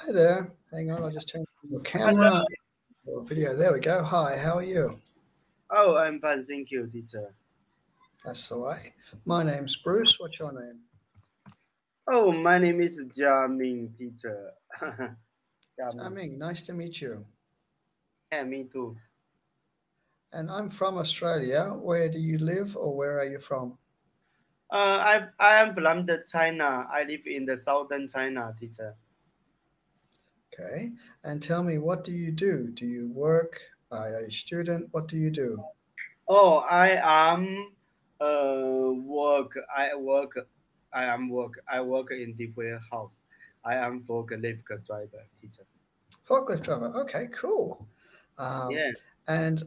Hi there. Hang on, I'll just turn your Hello. camera or video. There we go. Hi, how are you? Oh, I'm fine, thank you, teacher. That's the way. My name's Bruce. What's your name? Oh, my name is Jiaming, teacher. Jiaming. Jaming, nice to meet you. Yeah, me too. And I'm from Australia. Where do you live or where are you from? I am from the China. I live in the southern China, teacher. Okay. And tell me, what do you do? Do you work? Are you a student? What do you do? Oh, I am work. I work in the warehouse. I am forklift driver, teacher. Forklift driver. Okay, cool. Yeah. And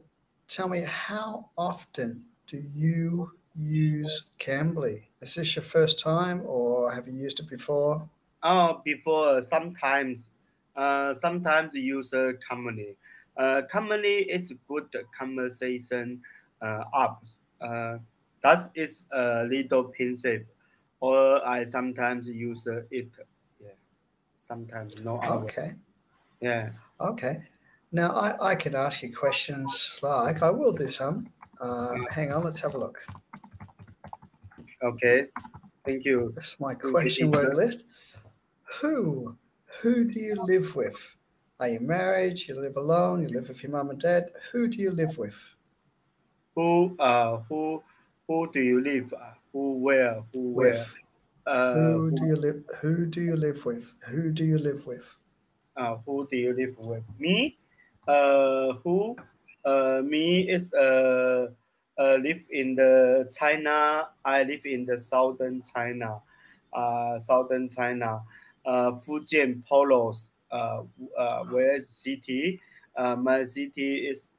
tell me, how often do you use Cambly? Is this your first time or have you used it before? Oh, before sometimes user company. Company is good conversation apps. That is a little pensive, or I sometimes use it. Yeah, sometimes no hour. Okay, Yeah. okay. Now I could ask you questions like, I will do some. Hang on, let's have a look. Okay. Thank you. This is my Thank you, question word teacher. list. Who? Who do you live with? Are you married? You live alone? You live with your mum and dad? Who do you live with? Who who do you live? Who where? Who where? With. Who do Who you live? Who do you live with? Who do you live with? who do you live with? Me? Who? Me is live in the China. I live in the southern China. Southern China. Fujian Polos. Where is city? My city is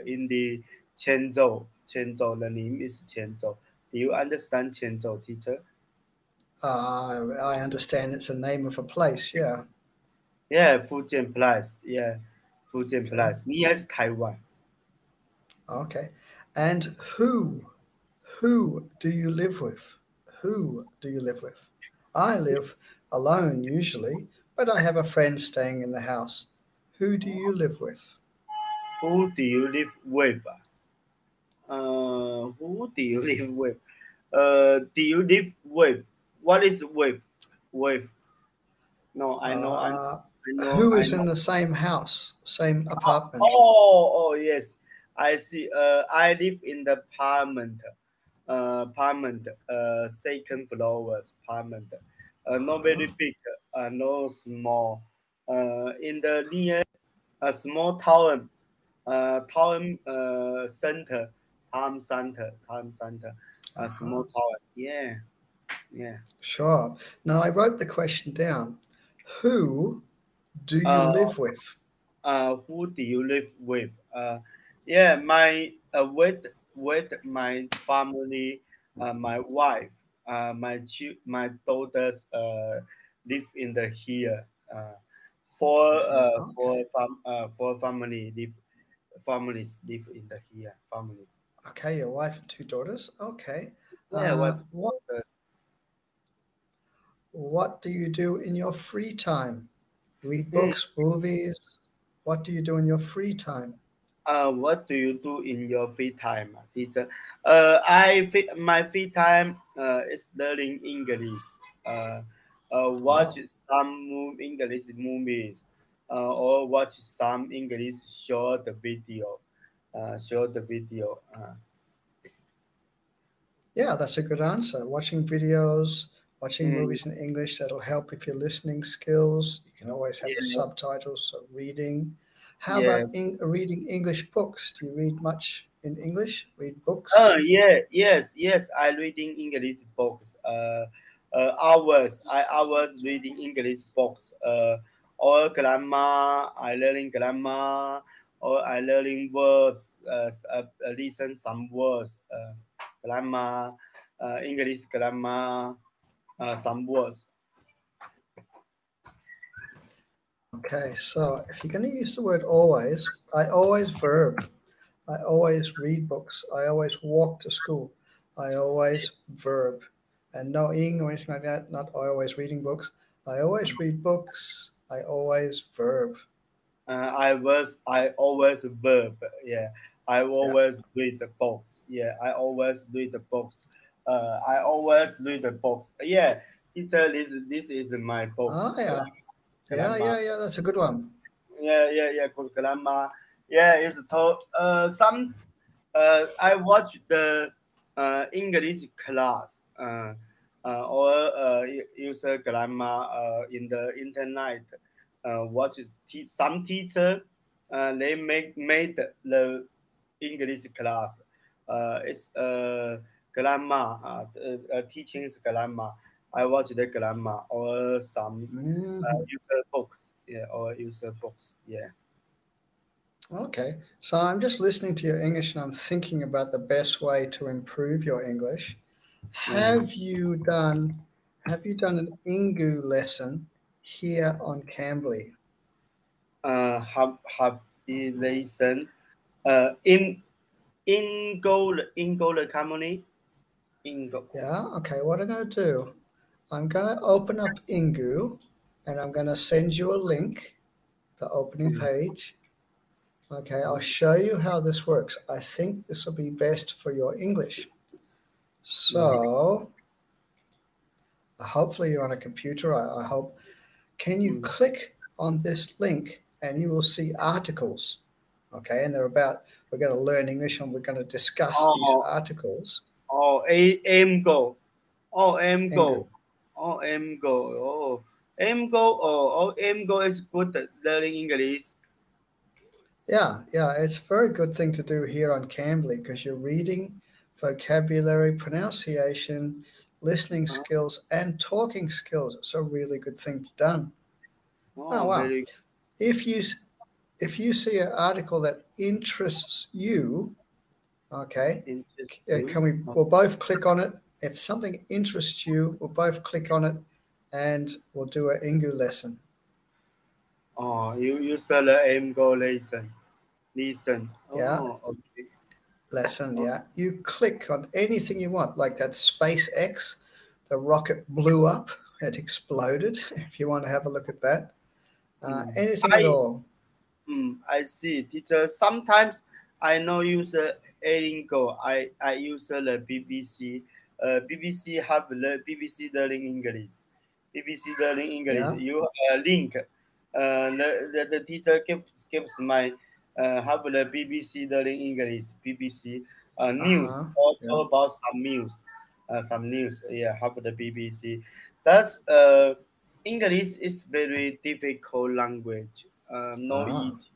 in the Quanzhou. Quanzhou. The name is Quanzhou. Do you understand Quanzhou, teacher? I understand it's a name of a place. Yeah. Yeah, Fujian Plus. Yeah, Fujian Okay. Plus. Near Taiwan. Okay. And who do you live with? Who do you live with? I live alone usually, but I have a friend staying in the house. Who do you live with? Who do you live with? Who do you live with? Do you live with? What is with? With? No, I know. Uh, I know. who I is know. in the same house, same apartment? Oh, yes. I see. I live in the apartment. Apartment. Second floors apartment. Not very big. No small. In the near a small town. Town center. Town center. A small Uh-huh. town. Yeah. Yeah. Sure. Now I wrote the question down. Who do you Uh, live with? who do you live with? Yeah, my with my family, my wife, my daughters live in the here. Okay. For family live families live in the here family. Okay, your wife and two daughters. Okay. Yeah, wife What daughters. what do you do in your free time? Read Hmm. books, movies. What do you do in your free time? What do you do in your free time, teacher? My free time is learning English. Uh, watch Oh, some English movies, or watch some English short video. Short video. yeah, that's a good answer. Watching videos, watching Mm, movies in English, that'll help with your listening skills. You can always have the yeah, subtitles, so reading. How yeah. about reading English books? Do you read much in English? Read Oh books? yeah, yes. I reading English books. Hours. I reading English books. Or grammar. I learning grammar. Or I learning verbs. Listen some words. Grammar. English grammar. Some words. Okay, so if you're going to use the word always, I always verb. I always read books. I always walk to school. I always verb. And no ing or anything like that, not I always reading books. I always read books. I always verb. I always verb. Yeah, I always read the books. Yeah, I always read the books. I always read the books. Yeah, teacher, this is my Ah, books. yeah. Grammar. Yeah. That's a good one. Yeah. Good grammar. Yeah, it's to some. I watch the English class or use grammar in the internet. Watch some teacher they made the English class. It's grammar teachings grammar. I watch the grammar or some Mhm. user books. Yeah, or user books. Yeah. Okay. So I'm just listening to your English and I'm thinking about the best way to improve your English. Mm. Have you done an Ingu lesson here on Cambly? Have listen in go the company in go. Yeah, okay. What I'm going to do, I'm going to open up Ingu and I'm going to send you a link, the opening Mm. page. Okay, I'll show you how this works. I think this will be best for your English. So, hopefully you're on a computer. I hope. Can you Mm. click on this link and you will see articles? Okay, and we're going to learn English and we're going to discuss these Oh articles. aim go. Aim Ingu. go. Aim go. Aim go. Aim go is good at learning English. Yeah, it's a very good thing to do here on Cambly because you're reading, vocabulary, pronunciation, listening Uh, skills, and talking skills. It's a really good thing to done. Oh wow! very If you if you see an article that interests you, okay, interesting. can we'll both click on it. If something interests you, we'll both click on it, and we'll do an Ingu lesson. Oh, you sell aim go listen. Listen. Yeah, Oh, okay. lesson. Oh, Yeah, you click on anything you want, like that SpaceX, the rocket blew up, it exploded. If you want to have a look at that, mm. anything at all. I see. Teacher, sometimes I know use Lingo. I use the BBC. BBC have the BBC learning English. BBC learning English. Yeah. You link. The teacher gives my have the BBC learning English. BBC Uh news huh. Yeah. also about some news. Some news. Yeah, have the BBC. That's English is very difficult language. No Ah. easy.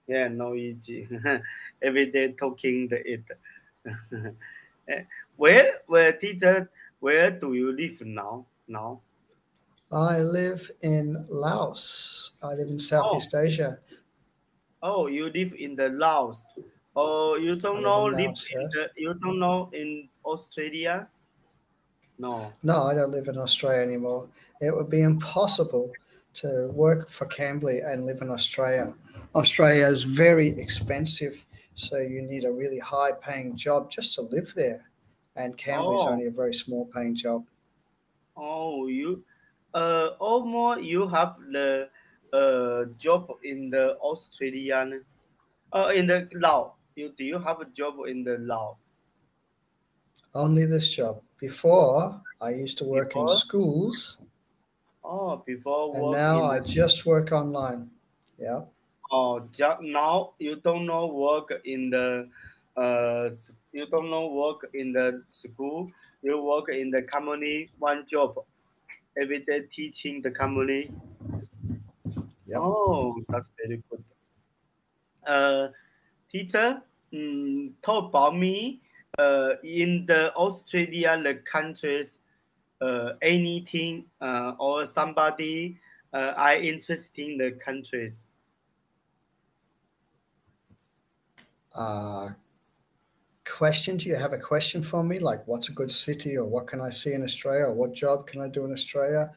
Yeah, no easy. Every day talking the it. Eh, where teacher, where do you live now? Now? I live in Laos. I live in Oh, Southeast Asia. you live in the Laos. Oh, you I don't live know in live Laos. in Yes. the you don't know in Australia? No. No, I don't live in Australia anymore. It would be impossible to work for Cambly and live in Australia. Australia is very expensive, so you need a really high paying job just to live there. And Cambly is Oh, only a very small paying job. you almost you have the job in the Australian in the Lao. Do you have a job in the Lao Only this job. Before, I used to work in before? schools, Before and work now in I the just work online. Yeah. now you don't know work in the you don't know work in the school. You work in the company. One job every day teaching the company. Yep. Oh, that's very good. Uh, Teacher, talk about me. In the Australia, the countries, anything or somebody I interested in the countries. Uh, Question. Do you have a question for me? Like, what's a good city, or what can I see in Australia, or what job can I do in Australia?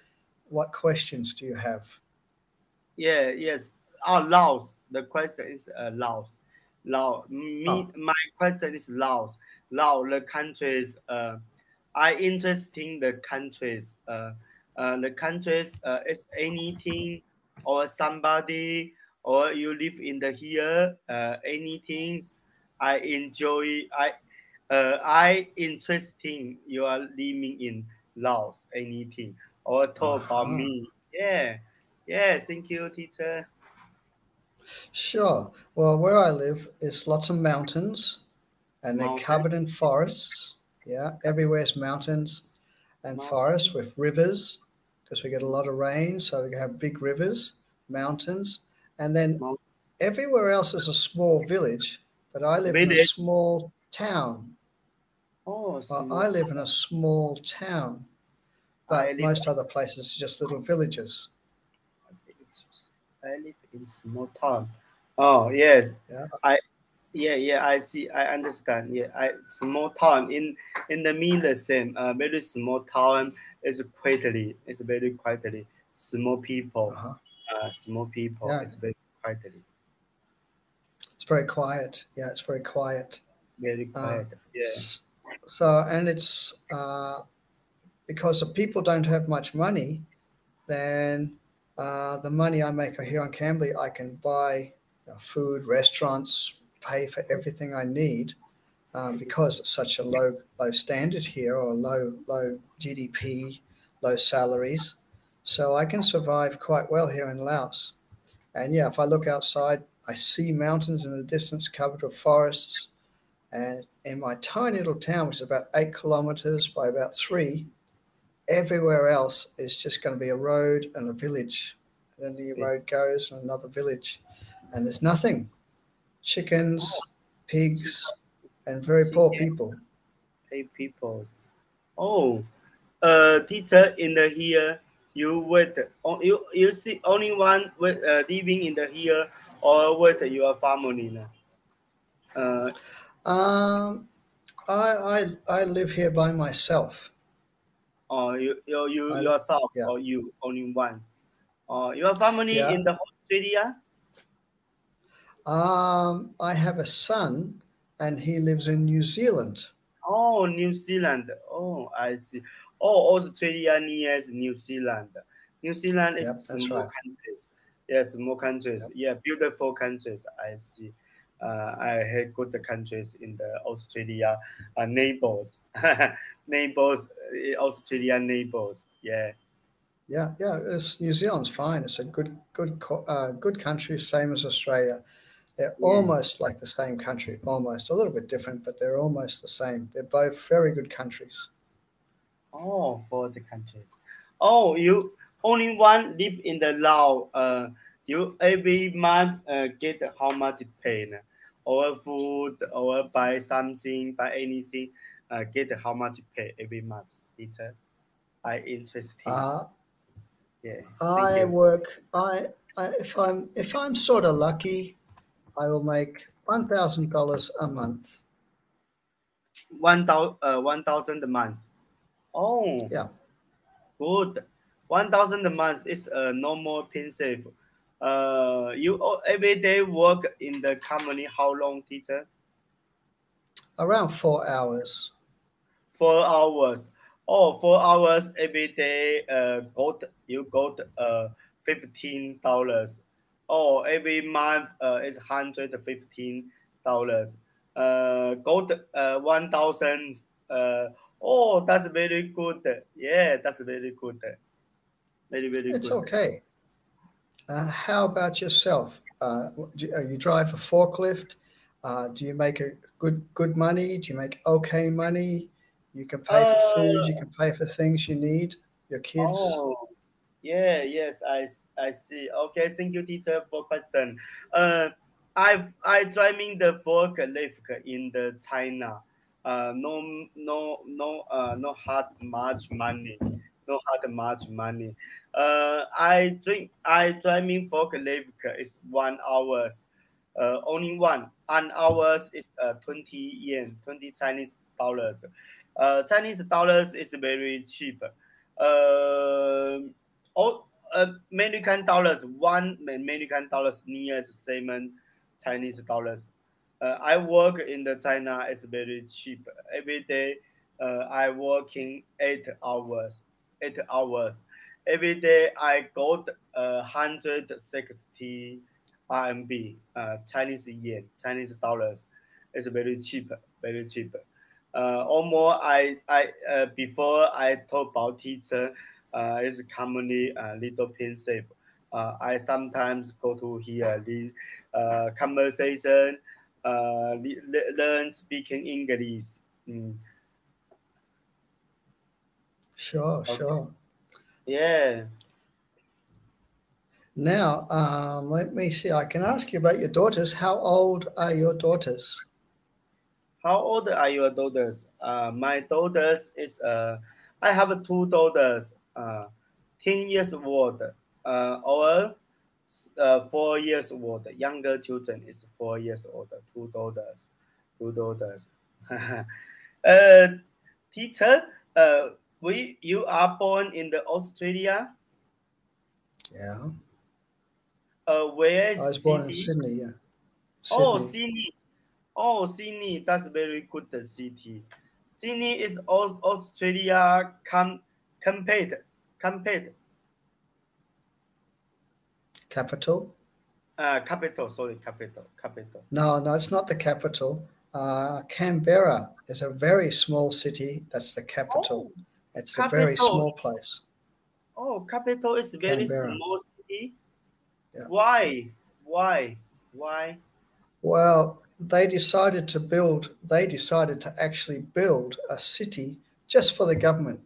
What questions do you have? Yeah, yes. Laos. The question is Laos. Laos. Oh, My question is Laos. Laos, the countries. I interested in the countries. The countries is anything. or somebody, or you live in the here, anything I enjoy, I interesting you are living in Laos, anything, or talk about me. Yeah, yeah, thank you, teacher. Sure. Well, where I live is lots of mountains, and they're Mountain. covered in forests. Yeah, everywhere's mountains and forests with rivers, because we get a lot of rain, so we have big rivers, mountains, and then Mountain. everywhere else is a small village. But I live in a Village. small town. Oh, Well, small. I live in a small town, I but live. most other places are just little villages. I live in small town. Oh yes, Yeah. I yeah, I see, I understand. Yeah, I small town in the mean the same. Very small town is quietly. It's very quietly. Small people. Uh-huh. Small people. Yeah. It's very quietly. It's very quiet. Yeah, it's very quiet. Very Uh, quiet. Yeah. s- so, and it's because the people don't have much money, then the money I make here on Cambly, I can buy food, restaurants, pay for everything I need because it's such a low standard here, or low GDP, low salaries. So I can survive quite well here in Laos. And yeah, if I look outside, I see mountains in the distance covered with forests. And in my tiny little town, which is about 8 kilometers by about 3, everywhere else is just going to be a road and a village. And then the road goes and another village. And there's nothing. Chickens, pigs, and very poor Chicken people. pay people. Oh, teacher in the here. You wait. You see only one with living in the here, or with your family now. Uh, Um, I live here by myself. or you I yourself, yeah or you only one. Or your family yeah. in the Australia. I have a son, and he lives in New Zealand. Oh, New Zealand. Oh, I see. Oh, Australia near New Zealand. New Zealand is Yep, that's small right. countries. Yes, small countries. Yep. Yeah, beautiful countries. I see. I had good countries in the Australia neighbors, neighbors, Australia neighbors. Yeah, Yeah. New Zealand's fine. It's a good country, same as Australia. They're yeah. almost like the same country, almost a little bit different, but they're almost the same. They're both very good countries. Oh, for the countries. Oh, you only one live in the Lao. You every month get how much pay? Or food, or buy something, buy anything, get how much pay every month? It's I interesting. Uh, Yeah, thank I you. work. If I'm sort of lucky, I will make $1,000 a month. 1,000 a month. Oh, Yeah, good. 1,000 a month is no more pensive. You every day work in the company. How long, teacher? around 4 hours. 4 hours. Oh, 4 hours every day. You got $15. Oh, every month is $115. Got 1,000. Oh, that's very good. Yeah, that's very good. Very very It's good. okay. How about yourself? You drive a forklift? Do you make a good money? Do you make okay money? You can pay for food. You Uh, can pay for things you need. Your kids. oh, yeah, yes, I see. Okay, thank you, teacher, for question. Uh, I driving the forklift in the China. No hard much money. No hard much money. I driving forklift is 1 hours. Only one. An hours is 20 yen, 20 Chinese dollars. Chinese dollars is very cheap. All American dollars, one American dollars near seven Chinese dollars. I work in the China. It's very cheap. Every day, I working 8 hours. 8 hours. Every day I got 160 RMB, Chinese yen, Chinese dollars. It's very cheap, very cheap. Almost before I talk about teacher, it's commonly little pensive. I sometimes go to hear the conversation, learn speaking English. Sure, Okay. sure. Yeah. Now, let me see. I can ask you about your daughters. How old are your daughters? How old are your daughters? My daughters is I have two daughters, 10 years old, or 4 years old. Younger children is 4 years old. Two daughters, two daughters. uh, Teacher, you are born in the Australia. Yeah. Where I was is born in city? Sydney, yeah. Oh, Sydney. Sydney. Oh, Sydney, that's very good city. Sydney is Australia compared Capital? capital. Sorry, capital. No, no, it's not the capital. Canberra is a very small city. That's the capital. Oh, It's a very capital. small place. Oh, capital is very Canberra. small city. Yeah. Why? Why? Why? Well, they decided to actually build a city just for the government,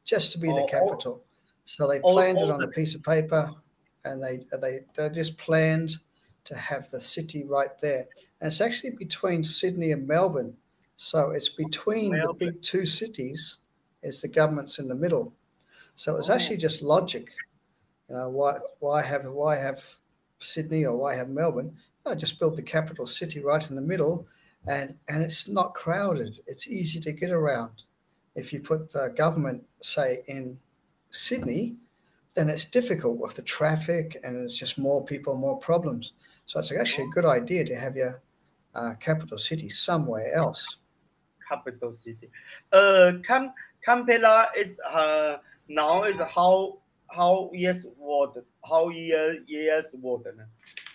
just to be the Oh, capital. So they planned it all on a the piece of paper, and they just planned to have the city right there. And it's actually between Sydney and Melbourne. So it's between the Melbourne. big two cities, is the government's in the middle. So it was Oh, actually just logic. You know, why have Sydney or why have Melbourne? I just build the capital city right in the middle, and it's not crowded. It's easy to get around. If you put the government, say, in Sydney, then it's difficult with the traffic, and it's just more people, more problems. So it's actually a good idea to have your capital city somewhere else. capital city. Canberra is now is how years old? How years old?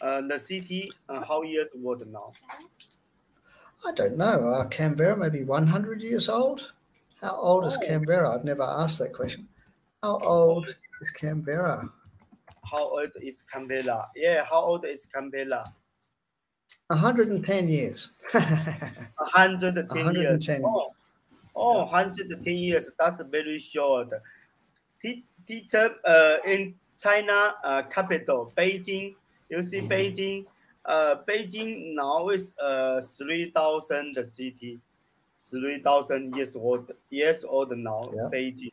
The city how years old now? I don't know. Canberra maybe 100 years old. How old is Oh, Canberra? I've never asked that question. How old is Canberra? how old is Canberra? Yeah, how old is Canberra? 110 years. 110 years. 110. Oh, Yeah. 110 years. That's very short. Teacher, in China capital Beijing, you see Beijing. Beijing now is 3,000 city, 3,000 years old now. Yeah. Beijing,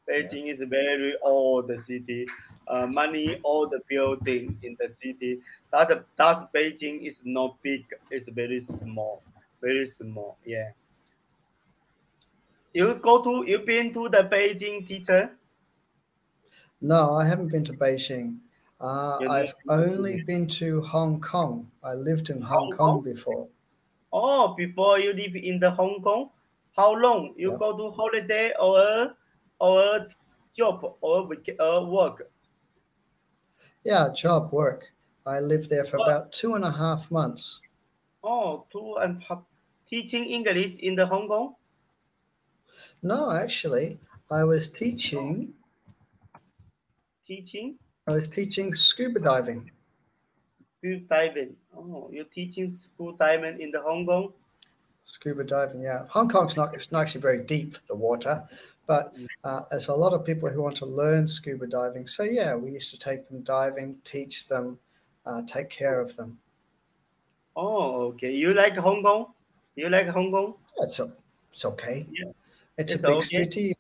Yeah. Beijing is a very old city. Many old building in the city. That Beijing is not big. It's very small, very small. Yeah. You've been to the Beijing, teacher. No, I haven't been to Beijing. You know, I've only been to Hong Kong. I lived in Hong Hong Kong. Kong before. Oh, before you live in the Hong Kong, how long you Yep. go to holiday or job or work? Yeah, job work. I lived there for Work. about 2.5 months. Oh, teaching English in the Hong Kong. No, actually, I was Oh, teaching. teaching I was teaching scuba diving. school diving. Oh, you're teaching school diving in the Hong Kong. Scuba diving, yeah. Hong Kong's not, it's not actually very deep, the water, but there's a lot of people who want to learn scuba diving. So, yeah, we used to take them diving, teach them, take care of them. Oh, okay. You like Hong Kong? You like Hong Kong? It's okay. Yeah, It's a it's big okay. city.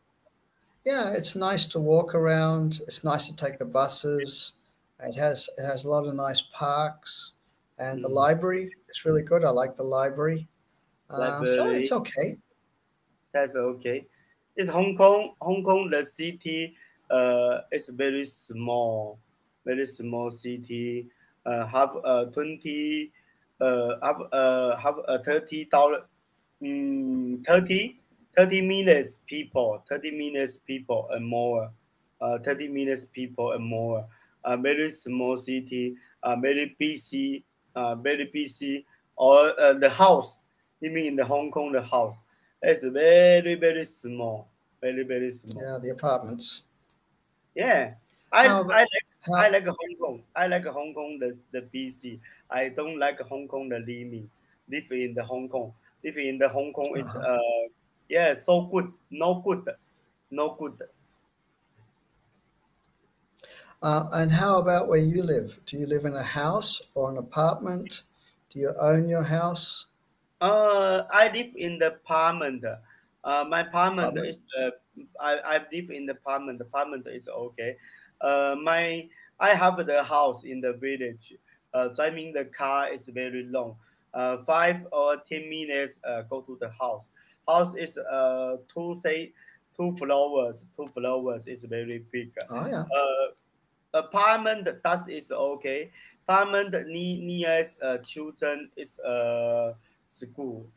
Yeah, it's nice to walk around. It's nice to take the buses. It has a lot of nice parks, and the Mm. library is really good. I like the library. So it's Library. okay. That's okay. It's Hong Kong. Hong Kong, the city, is very small city. Have 20, have 30,000, 30 minutes people, 30 minutes people and more. 30 minutes people and more. Very small city, very busy, very busy. Or the house, you mean in the Hong Kong, the house. It's very, very small. Very, very small. Yeah, the apartments. Yeah. How I about like I how? like Hong Kong. I like Hong Kong the busy. I don't like Hong Kong the living. Live in the Hong Kong. Live in the Hong Kong is yeah, so good. No good. No good. And how about where you live? Do you live in a house or an apartment? Do you own your house? I live in the apartment. My apartment Apartment. is I live in the apartment. The apartment is okay. My I have the house in the village. Driving the car is very long. 5 or 10 minutes go to the house. House is two floors. Two floors is very big. Oh yeah. Apartment that is okay. Apartment near children is school.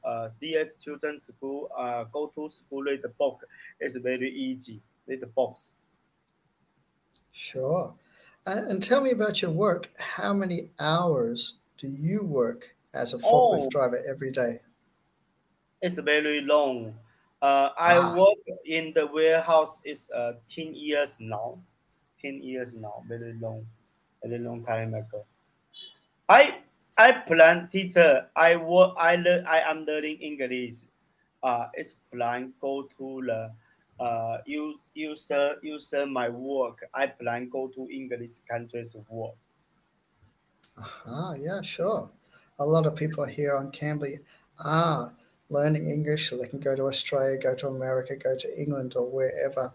Near children school. Go to school read the book is very easy. Read the books. Sure. And tell me about your work. How many hours do you work as a forklift Oh, driver every day? it's very long. I Ah, work in the warehouse is 10 years now. 10 years now. Very long time ago. I I plan teacher. I work. I am learning English. It's plan go to the user my work. I plan go to English countries work. yeah, sure. A lot of people here on Cambly are learning English so they can go to Australia, go to America, go to England or wherever,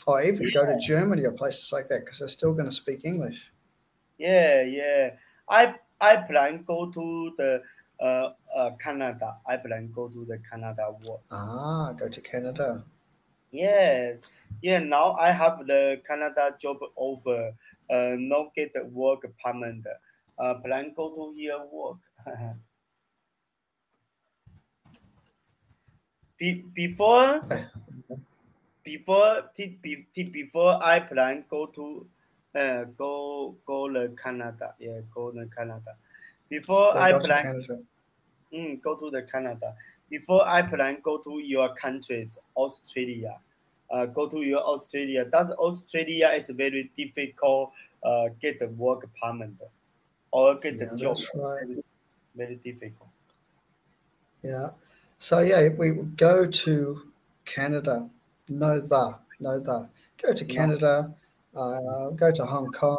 or even go to Yeah, Germany or places like that because they're still going to speak English. yeah. I plan go to the Canada. I plan go to the Canada work. Ah, go to Canada. Yeah, yeah. Now I have the Canada job offer. No get the work permanent. Plan go to here work. Before Okay. before I plan go to go to Canada. Yeah, go to Canada. Before Yeah, I go to plan Canada. go to the Canada. Before I plan go to your countries, Australia. Go to your Australia. That's Australia is very difficult. Get the work permit or get the Yeah, job. that's right. Very, very difficult. Yeah. So yeah, if we would go to Canada, no the. Go to No. Canada, go to Hong Kong,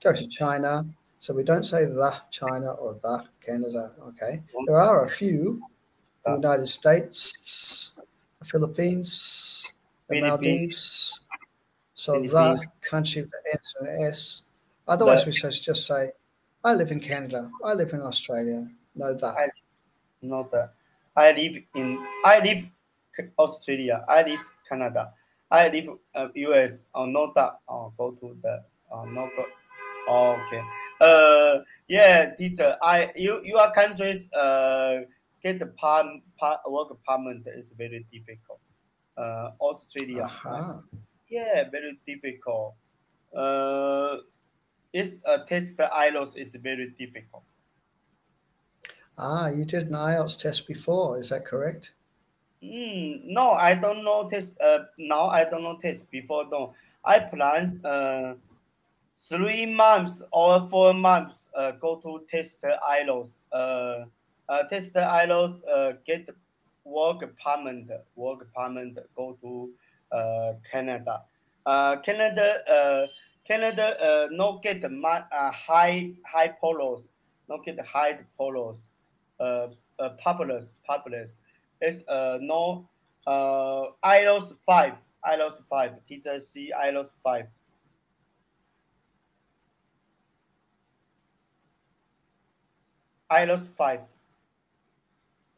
go to China. So we don't say the China or the Canada. Okay. There are a few: the The United States, the Philippines, the Philippines, Maldives. So the Philippines, country with the ends on S. Otherwise, the we just say, I live in Canada. I live in Australia. No the. I not the I live Australia. I live Canada. I live US. Not that. Go to the not go. Okay. Yeah, teacher. Your countries get the work permit is very difficult. Australia. Aha. Yeah, very difficult. Uh, it's test the IELTS is very difficult. Ah, you did an IELTS test before, is that correct? No, I don't know test. Now I don't know test before. No, I plan 3 months or 4 months. Go to test the IELTS. Test the IELTS. Get work permit. Work permit. Go to Canada. Canada. Canada. No get high polos. No get high polos. Uh, populous. It's no IELTS 5. IELTS 5. Teacher C IELTS 5. IELTS 5.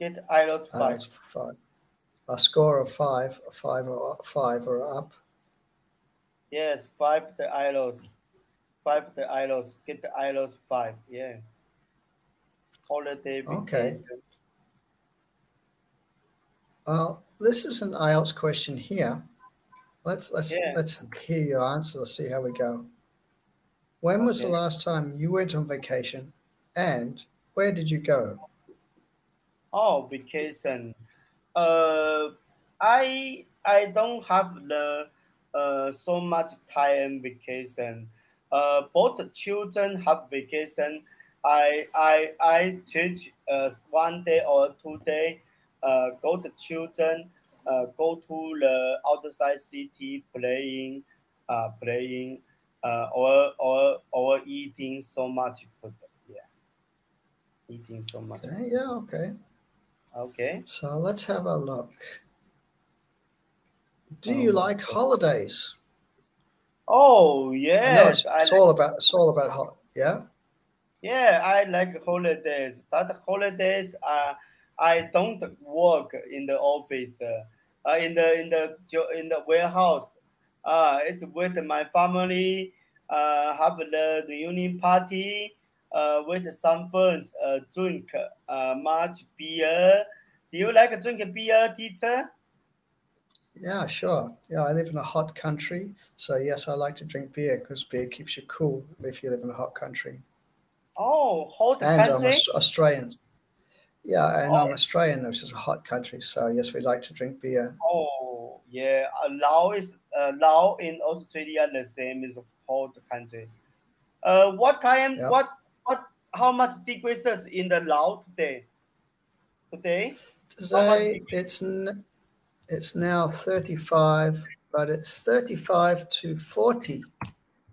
Get IELTS 5. IELTS 5. A score of 5, 5 or up. Yes, 5 the IELTS. 5 the IELTS. Get the IELTS 5. Yeah. Holiday Okay. vacation. Well, this is an IELTS question here. Let's Yeah. hear your answer. Let's see how we go. When was the Okay. last time you went on vacation, and where did you go? Oh, vacation. Uh, I don't have the so much time vacation. Both children have vacation. I teach 1 day or 2 day. Go the children. Go to the outside city playing. Or eating so much food. Yeah, eating so much food. Okay, yeah, okay. Okay. So let's have a look. Do Oh, you what's like that? holidays? Oh I know yes, I it's like. all about yeah. Yeah, I like holidays. That holidays, I don't work in the office. In the warehouse. It's with my family. Have the reunion party. With some friends. Drink much beer. Do you like drink beer, teacher? Yeah, sure. Yeah, I live in a hot country, so yes, I like to drink beer because beer keeps you cool if you live in a hot country. Oh, hot And I'm country. Australian. Yeah, and I'm Oh, Australian, which is a hot country, so yes, we like to drink beer. oh, yeah. Laos in Australia the same is hot country. What time? Yeah. What? How much degrees is in the Laos today? Today, how much Today degree? it's now 35, but it's 35 to 40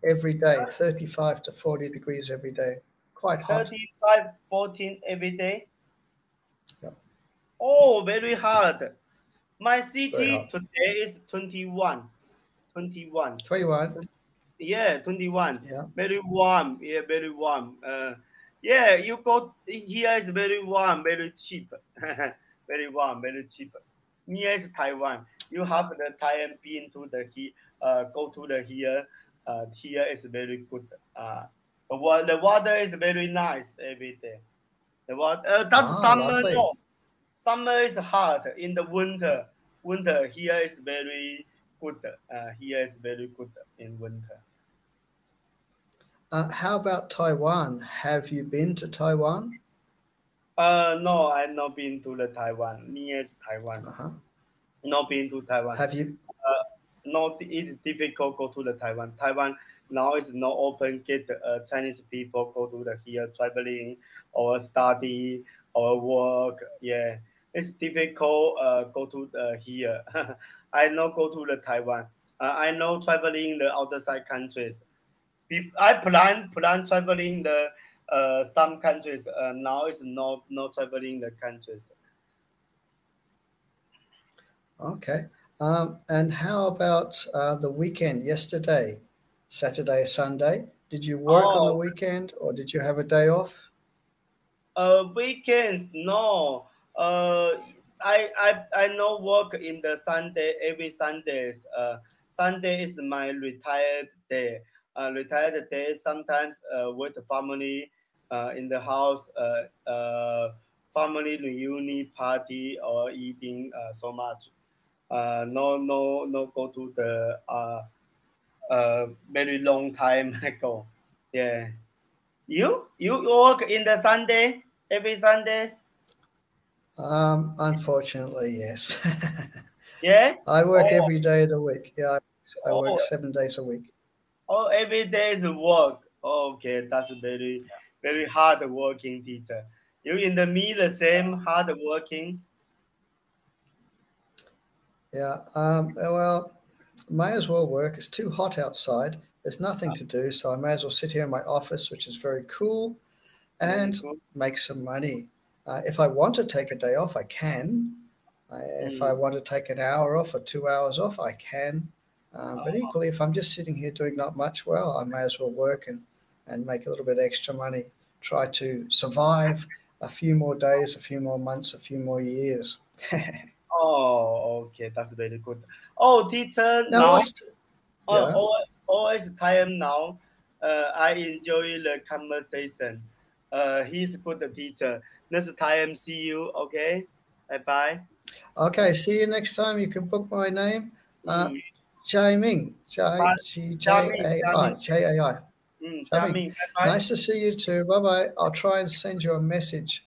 every day, 35 to 40 degrees every day. Quite hot. 35, 14 every day. Yeah, Oh, very hard. My very city hot. today is 21. 21. 21. Yeah, 21. Yeah. Very warm. Yeah, very warm. Yeah, you go here is very warm, very cheap. Very warm, very cheap. Near is Taiwan. You have the time been to the go to the here. Here is very good. The water is very nice every day. The water. That's Ah, summer. lovely. No, summer is hot. In the winter here is very good. Here is very good in winter. How about Taiwan? Have you been to Taiwan? No, I've not been to the Taiwan. Near Taiwan. Uh-huh. Not been to Taiwan. Have you? Not it's difficult go to the Taiwan. Taiwan now is not open. Get Chinese people go to the here traveling or study or work. Yeah, it's difficult. Go to here. I not go to the Taiwan. I know traveling the outside countries. I plan traveling the some countries. Now is not traveling the countries. Okay. And how about the weekend yesterday, Saturday, Sunday? Did you work on the Oh, weekend or did you have a day off? weekends no. Uh, I no work in the Sunday every Sundays. Sunday is my retired day. Retired day sometimes with the family in the house. Family reunion party or eating so much. No go to the very long time ago. Yeah. You work in the Sunday every Sundays? Unfortunately, yes. Yeah. I work Oh, every day of the week. Yeah, I work oh, 7 days a week. oh, every day is work. Okay, that's very hard working teacher. You in the me the same hard working. Yeah. Well, may as well work. It's too hot outside. There's nothing to do, so I may as well sit here in my office, which is very cool, Very and good. make some money. If I want to take a day off, I can. If I Mm. want to take an hour off or 2 hours off, I can. But Oh, equally, if I'm just sitting here doing not much, well, I may as well work and make a little bit extra money. Try to survive a few more days, a few more months, a few more years. oh, okay, that's very good. Oh, teacher, Now, now yeah? always time now. I enjoy the conversation. He's good teacher. Next time, see you. Okay, bye bye. Okay, see you next time. You can book my name. Uh, Mm. Jiaming, J-A-I, J-A-I. 佳 Jiaming. 明，拜拜。 Nice to see you too. Bye-bye. I'll try and send you a message